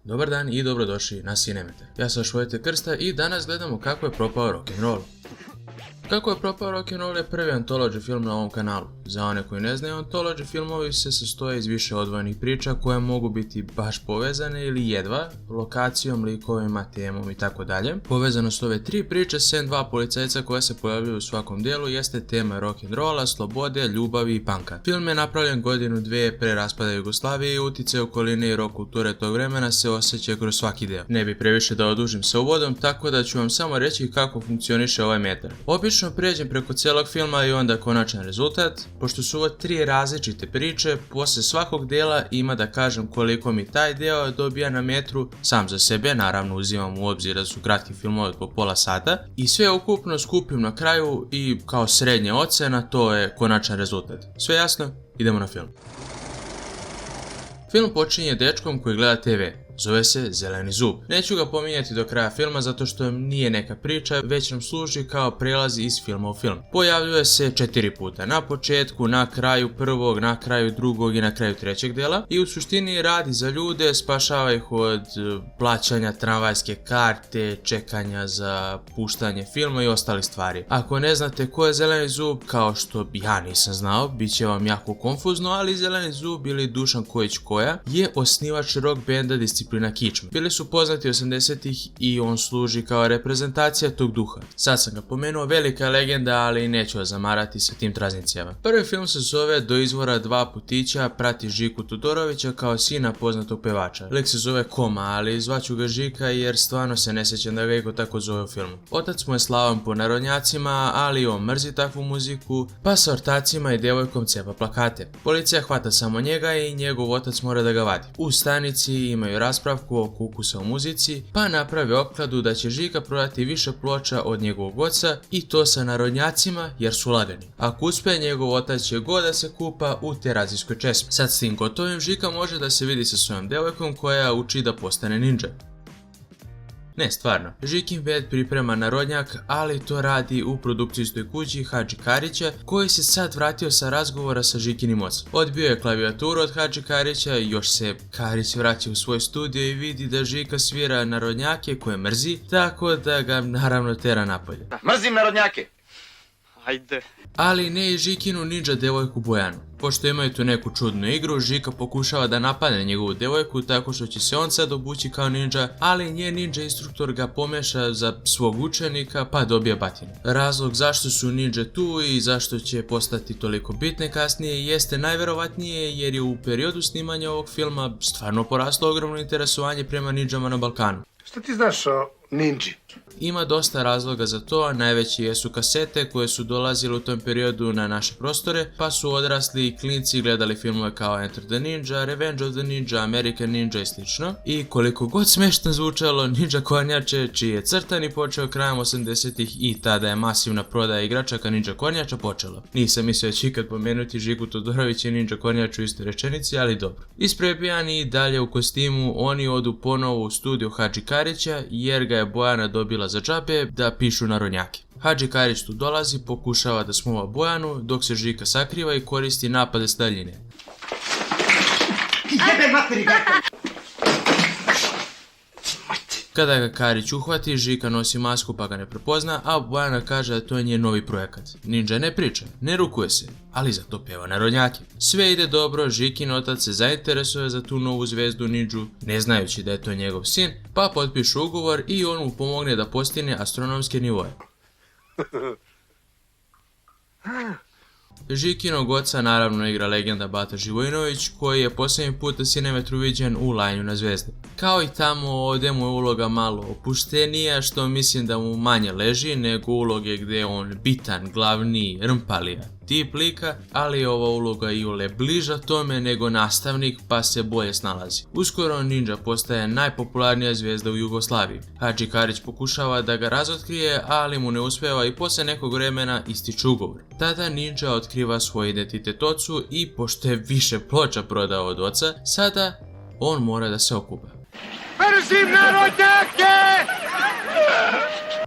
Dobar dan i dobrodošli na Cinemetar. Ja sam Švojete Krsta i danas gledamo kako je propao rock'n'roll. Kako je propao rock'n'roll je prvi antology film na ovom kanalu. Za one koji ne znaju, antology filmovi se sastoje iz više odvojenih priča koje mogu biti baš povezane ili jedva, lokacijom, likovima, temom itd. Povezanost ove tri priče, sem dva policajca koja se pojavljuju u svakom dijelu, jeste tema rock'n'rolla, slobode, ljubavi i punka. Film je napravljen godinu dvije pre raspada Jugoslavije i utjecaj okoline i rock kulture tog vremena se osjeća kroz svaki deo. Ne bi previše da odužim sa uvodom, tako da ću vam samo reći kako funkcioniše ovaj metar. Obično pređem preko cijelog filma i onda konačan rezultat. Pošto su ovo tri različite priče, poslije svakog dela ima da kažem koliko mi taj deo dobija na metru, sam za sebe, naravno uzimam u obzir da su kratki filmovi od po pola sata, i sve ukupno skupim na kraju i kao srednja ocena to je konačan rezultat. Sve jasno? Idemo na film. Film počinje dečkom koji gleda TV. Zove se Zeleni zub. Neću ga pominjati do kraja filma zato što nije neka priča, već nam služi kao prelaz iz filma u film. Pojavljuje se 4 puta. Na početku, na kraju prvog, na kraju drugog i na kraju trećeg dela. I u suštini radi za ljude, spašava ih od plaćanja tramvajske karte, čekanja za puštanje filma i ostalih stvari. Ako ne znate ko je Zeleni zub, kao što ja nisam znao, bit će vam jako konfuzno, ali Zeleni zub ili Dušan Kojić Koja je osnivač rock benda Disciplina Kičma. Bili su poznati 80-ih i on služi kao reprezentacija tog duha. Sad sam ga pomenuo, velika legenda, ali neću vas zamarati sa tim traznicijama. Prvi film se zove Do izvora dva putića, prati Žiku Todorovića kao sina poznatog pevača. Lik se zove Koma, ali zvaću ga Žika jer stvarno se ne sjećam da ga iko tako zove u filmu. Otac mu je slavan po narodnjacima, ali on mrzi takvu muziku, pa sa ortacima i djevojkom cepa plakate. Policija hvata samo njega i njegov otac mora da ga vadi. U stanici imaju raspravku oko ukusa u muzici, pa napravi opkladu da će Žika prodati više ploča od njegovog oca i to sa narodnjacima jer su lagani. Ako uspe, njegov otac će god da se kupa u terazijskoj česmi. Sad s tim gotovim, Žika može da se vidi sa svojom devojkom koja uči da postane ninja. Ne, stvarno. Žikin bed priprema narodnjak, ali to radi u produkcijskoj kući Hadži Karića, koji se sad vratio sa razgovora sa Žikinim ocem. Odbio je klavijaturu od Hadži Karića i još se Karić vraća u svoj studio i vidi da Žika svira narodnjake koje mrzi, tako da ga naravno tera napolje. Mrzim narodnjake! Ajde. Ali ne i Žikinu ninja devojku Bojanu. Pošto imaju tu neku čudnu igru, Žika pokušava da napadne njegovu devojku tako što će se on sad obući kao ninja, ali njen ninja instruktor ga pomeša za svog učenika pa dobija batinu. Razlog zašto su ninja tu i zašto će postati toliko bitne kasnije jeste najverovatnije jer je u periodu snimanja ovog filma stvarno poraslo ogromno interesovanje prema ninjama na Balkanu. Šta ti znaš o ninji? Ima dosta razloga za to, a najveći jesu kasete koje su dolazile u tom periodu na naše prostore, pa su odrasli i klinci gledali filmove kao Enter the Ninja, Revenge of the Ninja, American Ninja i slično. I koliko god smešno zvučalo, Ninja Kornjače, čiji je crtani počeo krajem 80-ih i tada je masivna prodaja igračaka Ninja Kornjača počela. Nisam mislio da će ikad pomenuti Žiku Todorović i Ninja Kornjač u istoj rečenici, ali dobro. Isprebijani i dalje u kostimu, oni odu ponovo u studio Hadži Karića jer ga je Bojana dobila za džabe da pišu narodnjake. Hadži Karić tu dolazi, pokušava da smuva Bojanu, dok se Žika sakriva i koristi napade s daljine. Jebe materi, Kada ga Karić uhvati, Žika nosi masku pa ga ne prepozna, a Bojana kaže da to je njen novi projekat. Ninja ne priča, ne rukuje se, ali zato peva narodnjake. Sve ide dobro, Žikin otac se zainteresuje za tu novu zvezdu ninju, ne znajući da je to njegov sin, pa potpišu ugovor i on mu pomogne da postigne astronomske nivoje. Žikinog oca naravno igra legenda Bata Živojinović, koji je posljednji put na Cinemetru viđen u Lanju na zvezde. Kao i tamo, ovdje mu je uloga malo opuštenija, što mislim da mu manje leži nego uloge gdje je on bitan, glavni, rmpalija tip lika, ali ova uloga je iole bliža tome nego nastavnik pa se bolje snalazi. Uskoro ninja postaje najpopularnija zvijezda u Jugoslaviji. Hadži Karić pokušava da ga razotkrije, ali mu ne uspeva i poslije nekog vremena ističe ugovor. Tada ninja otkriva svoj identitet ocu i pošto je više ploča prodao od oca, sada on mora da se okupa. Mrzim narodnjake!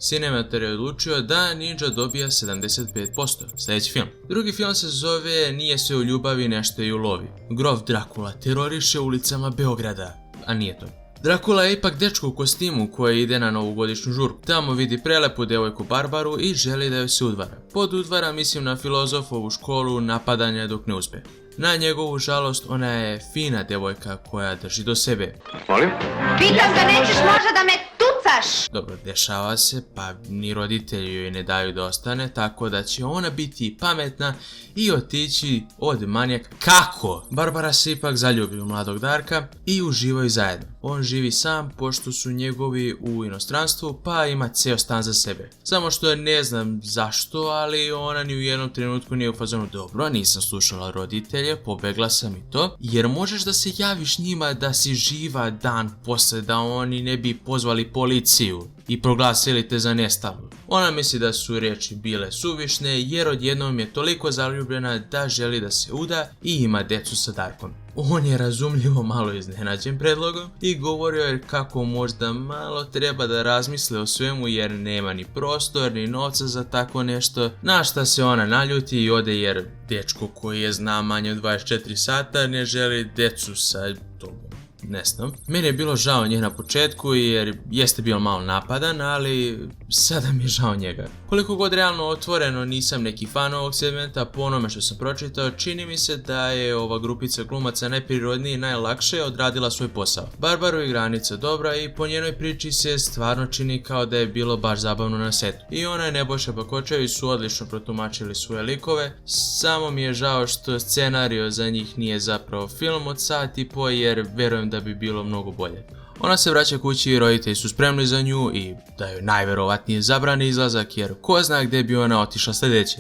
Cinemetar je odlučio da ninja dobija 75%. Sljedeći film. Drugi film se zove Nije sve u ljubavi, nešto je u lovi. Grof Drakula teroriše ulicama Beograda. A nije to. Drakula je ipak dečko u kostimu koji ide na novogodišnju žurku. Tamo vidi prelepu devojku Barbaru i želi da joj se udvara. Pod udvara mislim na filozofovu školu napadanja dok ne uspe. Na njegovu žalost ona je fina devojka koja drži do sebe. Molim? Pitam da nećeš možda da me tucaš! Dobro, dešava se, pa ni roditelji joj ne daju da ostane, tako da će ona biti pametna i otići od manijaka. Kako? Barbara se ipak zaljubi u mladog Darka i uživaju zajedno. On živi sam, pošto su njegovi u inostranstvu, pa ima ceo stan za sebe. Samo što ne znam zašto, ali ona ni u jednom trenutku nije u fazonu dobro, nisam slušala roditelje, pobegla sam i to, jer možeš da se javiš njima da si živa dan posle, da oni ne bi pozvali policiju i proglasili te za nestalu. Ona misli da su riječi bile suvišne jer odjednom je toliko zaljubljena da želi da se uda i ima decu sa Darkom. On je razumljivo malo iznenađen predlogom i govorio je kako možda malo treba da razmisle o svemu jer nema ni prostor ni novca za tako nešto, na šta se ona naljuti i ode jer dečko koji je zna manje od 24 sata ne želi decu sa tobom. Ne znam. Meni je bilo žao njega na početku jer jeste bio malo napadan, ali sada mi je žao njega. Koliko god realno otvoreno nisam neki fan ovog segmenta, po onome što sam pročitao, čini mi se da je ova grupica glumaca najprirodnije i najlakše odradila svoj posao. Barbaru igra Anica Dobra i po njenoj priči se stvarno čini kao da je bilo baš zabavno na setu. I ona i Nebojša Bakočević su odlično protumačili svoje likove, samo mi je žao što scenario za njih nije zapravo film od sat i po jer verujem da bi bilo mnogo bolje. Ona se vraća kući i roditelji su spremni za nju i da joj najverovatnije zabrani izlazak jer ko zna gdje bi ona otišla sljedeće.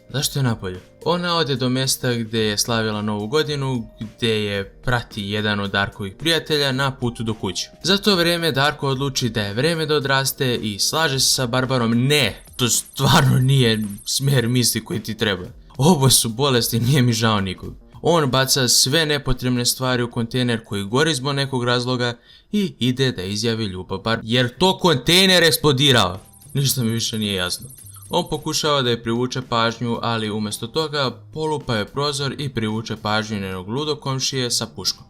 Zašto je napolje? Ona ode do mjesta gdje je slavila Novu godinu, gdje je prati jedan od Darkovih prijatelja na putu do kuće. Za to vrijeme Darko odluči da je vrijeme da odraste i slaže se sa Barbarom. Ne, to stvarno nije smjer misli koji ti treba. Oboje su bolesti, nije mi žao nikog. On baca sve nepotrebne stvari u kontejner koji gori zbog nekog razloga i ide da izjavi ljubav jer to kontejner eksplodirao. Ništa mi više nije jasno. On pokušava da je privuče pažnju, ali umjesto toga polupa je prozor i privuče pažnju njenog ludog komšije sa puškom.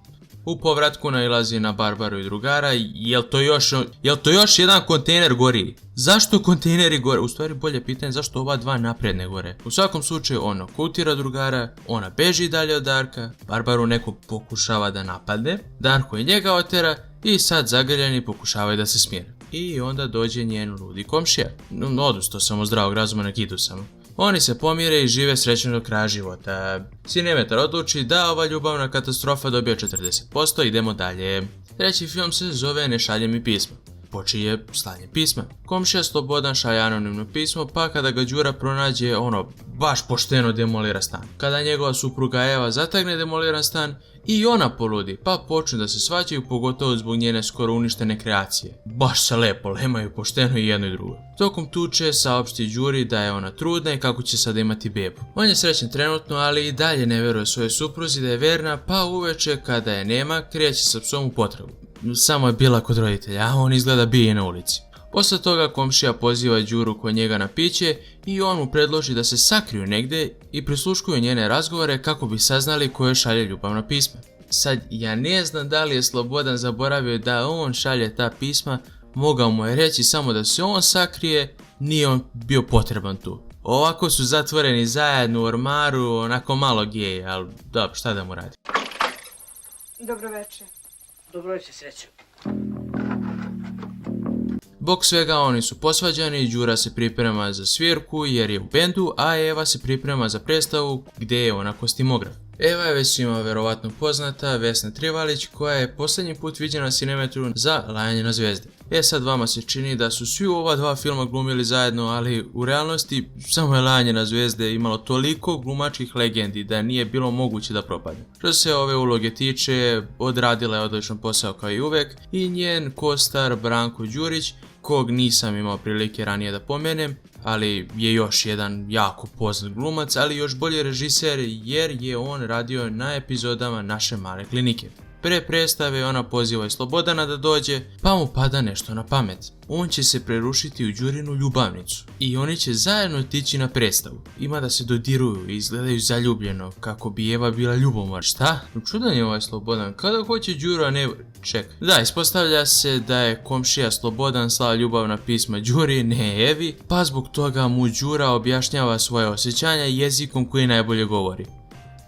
U povratku nailazi na Barbaru i drugara, jel to još jedan kontejner gori? Zašto kontejneri gore? U stvari bolje pitanje zašto ova dva naprijed ne gore. U svakom slučaju on okutira drugara, ona beži dalje od Darka, Barbaru neko pokušava da napadne, Darko je njega otera i sad zagrljeni pokušavaju da se smire. I onda dođe njen ludi komšija. Odustao sam od zdravog razuma, nek idu samo. Oni se pomire i žive srećno do kraja života. Sinemetar odluči da ova ljubavna katastrofa dobija 40%, idemo dalje. Treći film se zove Ne šalje mi pismo. Počinje slanje pisma. Komšija Slobodan šalje anonimno pismo, pa kada ga Đura pronađe, baš pošteno demolira stan. Kada njegova supruga Eva zategne demoliran stan, i ona poludi, pa počnu da se svađaju, pogotovo zbog njene skoro uništene kreacije. Baš se lepo lemaju pošteno i jedno i drugo. Tokom tuče saopšti Đuri da je ona trudna i kako će sada imati bebu. On je srećan trenutno, ali i dalje ne veruje svojoj supruzi da je verna, pa uveče kada je nema, kreće sa psom u potragu. Samo je bila kod roditelja, a on izgleda bije na ulici. Posle toga komšija poziva Đuru kod njega na piće i on mu predloži da se sakriju negdje i prisluškuju njene razgovore kako bi saznali ko joj šalje ljubavna pisma. Sad, ja ne znam da li je Slobodan zaboravio da on šalje ta pisma, mogao mu je reći samo da se on sakrije, nije on bio potreban tu. Ovako su zatvoreni zajedno u ormaru, onako malo geji, ali dobro, šta da mu radi. Dobro večer. Dobro večer, sreću. Bog svega oni su posvađani, Đura se priprema za svirku jer je u bendu, a Eva se priprema za predstavu gdje je ona kostimograf. Eva je već svima verovatno poznata Vesna Trivalić koja je posljednji put viđena na Sinemetru za Lajanje na zvezde. Sad vama se čini da su svi u ova dva filma glumili zajedno, ali u realnosti samo je Lajanje na zvezde imalo toliko glumačkih legendi da nije bilo moguće da propadne. Što se ove uloge tiče, odradila je odličan posao kao i uvek i njen kostar Branko Đurić, kog nisam imao prilike ranije da pomenem, ali je još jedan jako poznat glumac, ali još bolji režiser jer je on radio na epizodama Naše male klinike. Pre predstave ona poziva i Slobodana da dođe, pa mu pada nešto na pamet. On će se prerušiti u Đurinu ljubavnicu i oni će zajedno otići na predstavu. Ima da se dodiruju i izgledaju zaljubljeno, kako bi Eva bila ljubomor. Šta? Čudan je ovaj Slobodan, kada hoće Đuro, a ne... Ček. Da, ispostavlja se da je komšija Slobodan slao ljubavna pisma Đuri, ne Evi, pa zbog toga mu Đura objašnjava svoje osjećanja jezikom koji najbolje govori.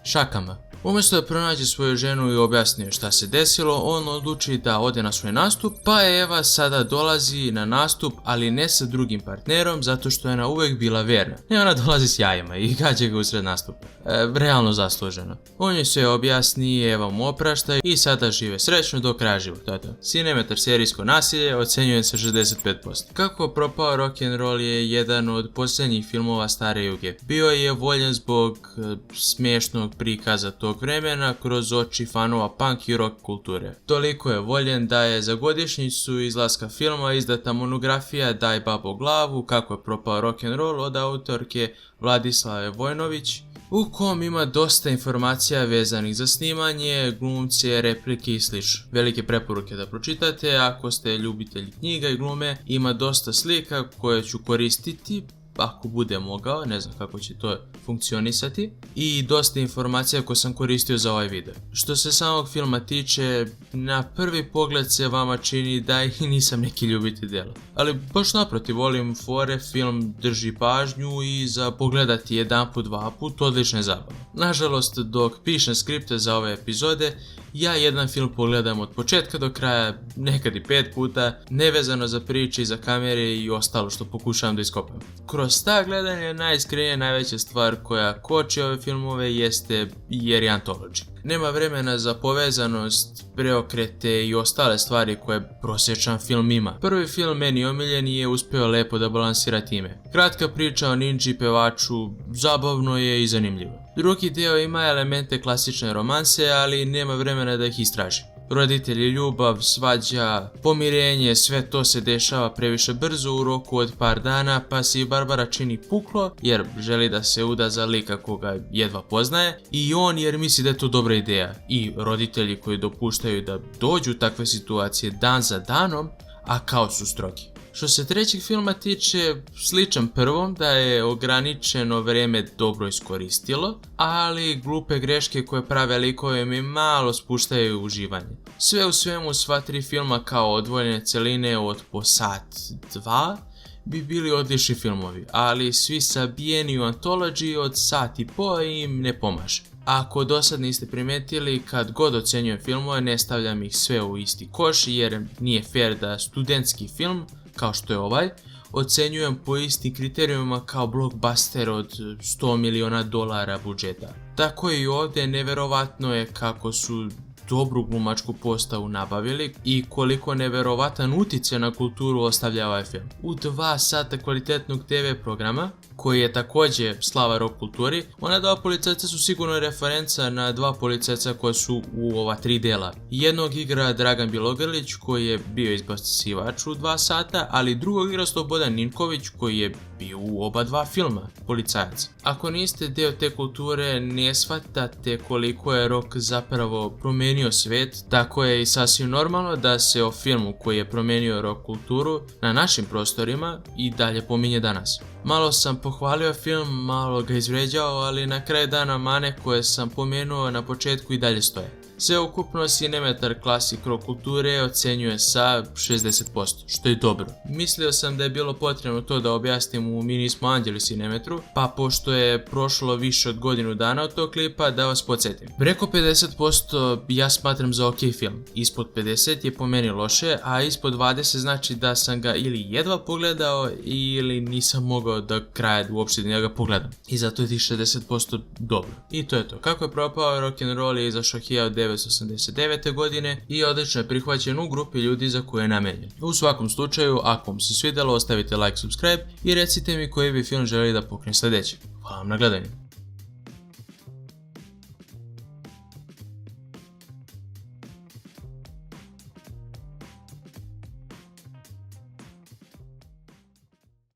Šakama. Umjesto da pronađe svoju ženu i objasni šta se desilo, on odluči da ode na svoj nastup, pa Eva sada dolazi na nastup, ali ne sa drugim partnerom, zato što je ona uvijek bila verna. Ne, ona dolazi s jajima i gađa ga usred nastupa. Realno zasluženo. On joj se objasni, Eva mu oprašta i sada žive srećno do kraja života. Cinemetar serijsko nasilje ocenjuje se 65%. Kako propao rock'n'roll je jedan od posljednjih filmova stare Juge. Bio je voljen zbog smiješnog prikaza tog vremena kroz oči fanova punk i rock kulture. Toliko je voljen da je za godišnjicu izlaska filma izdata monografija Daj babo glavu, kako je propao rock'n'roll od autorke Vladislave Vojnović, u kom ima dosta informacija vezanih za snimanje, glumce, replike i sl. Velike preporuke da pročitate ako ste ljubitelji knjiga i glume, ima dosta slika koje ću koristiti ako bude mogao, ne znam kako će to funkcionisati, i dosta informacija koje sam koristio za ovaj video. Što se samog filma tiče, na prvi pogled se vama čini da i nisam neki ljubitelj dela. Ali baš naprotiv, volim fore, film drži pažnju i za pogledati jedanput, dvaput, odlične zabave. Nažalost, dok pišem skripte za ove epizode, ja jedan film pogledam od početka do kraja, nekad i 5 puta, nevezano za priče i za kamere i ostalo što pokušavam da iskopam. Kroz ta gledanja najiskrenije najveća stvar koja koči ove filmove jeste Gerontology. Nema vremena za povezanost, preokrete i ostale stvari koje prosječan film ima. Prvi film, meni omiljeni, je uspio lepo da balansira time. Kratka priča o ninji pevaču, zabavno je i zanimljivo. Drugi deo ima elemente klasične romanse, ali nema vremena da ih istraži. Roditelji, ljubav, svađa, pomirenje, sve to se dešava previše brzo u roku od par dana, pa se i Barbara čini puklo jer želi da se uda za lika koga jedva poznaje, i on jer misli da je to dobra ideja, i roditelji koji dopuštaju da dođu u takve situacije dan za danom, a kao su strogi. Što se trećeg filma tiče, sličan prvom, da je ograničeno vreme dobro iskoristilo, ali glupe greške koje prave likove mi malo spuštaju uživanje. Sve u svemu, sva tri filma kao odvojene celine od po sat, dva, bi bili odlični filmovi, ali svi sabijeni u antologiji od sat i po im ne pomaže. Ako do sad niste primetili, kad god ocenjujem filmove ne stavljam ih sve u isti koš jer nije fair da studentski film, kao što je ovaj, ocenjujem po istim kriterijumima kao blockbuster od $100 miliona budžeta. Tako i ovdje neverovatno je kako su dobru glumačku postavu nabavili i koliko neverovatan utjecaj na kulturu ostavlja ovaj film. U 2 sata kvalitetnog TV programa, koji je također slava rock kulturi, ona dva policajca su sigurno referenca na dva policajca koja su u ova 3 dela. Jednog igra Dragan Bjelogrlić koji je bio izbacivač u 2 sata, ali drugog igra Slobodan Ninković koji je bio u oba dva filma, policajac. Ako niste dio te kulture, ne shvatate koliko je rock zapravo promenio svijet, tako je i sasvim normalno da se o filmu koji je promenio rock kulturu na našim prostorima i dalje pominje danas. Malo sam pohvalio film, malo ga izvređao, ali na kraju dana mane koje sam pomenuo na početku i dalje stoje. Sveukupno Cinemetar Classic rock kulture ocenjuje sa 60%, što je dobro. Mislio sam da je bilo potrebno to da objasnim u Mi nismo anđeli Cinemetru, pa pošto je prošlo više od godinu dana od tog klipa, da vas podsjetim. Preko 50% ja smatram za ok film, ispod 50 je po meni loše, a ispod 20 znači da sam ga ili jedva pogledao ili nisam mogao do kraja uopšte da ga pogledam. I zato je tih 60% dobro. I to je to. Kako je propao rock'n'roll je izašao 1989. godine i odlično je prihvaćen u grupi ljudi za koje je namenjen. U svakom slučaju, ako vam se svidjelo, ostavite like, subscribe i recite mi koji bi film želi da pokrenem sljedeći. Hvala vam na gledanju.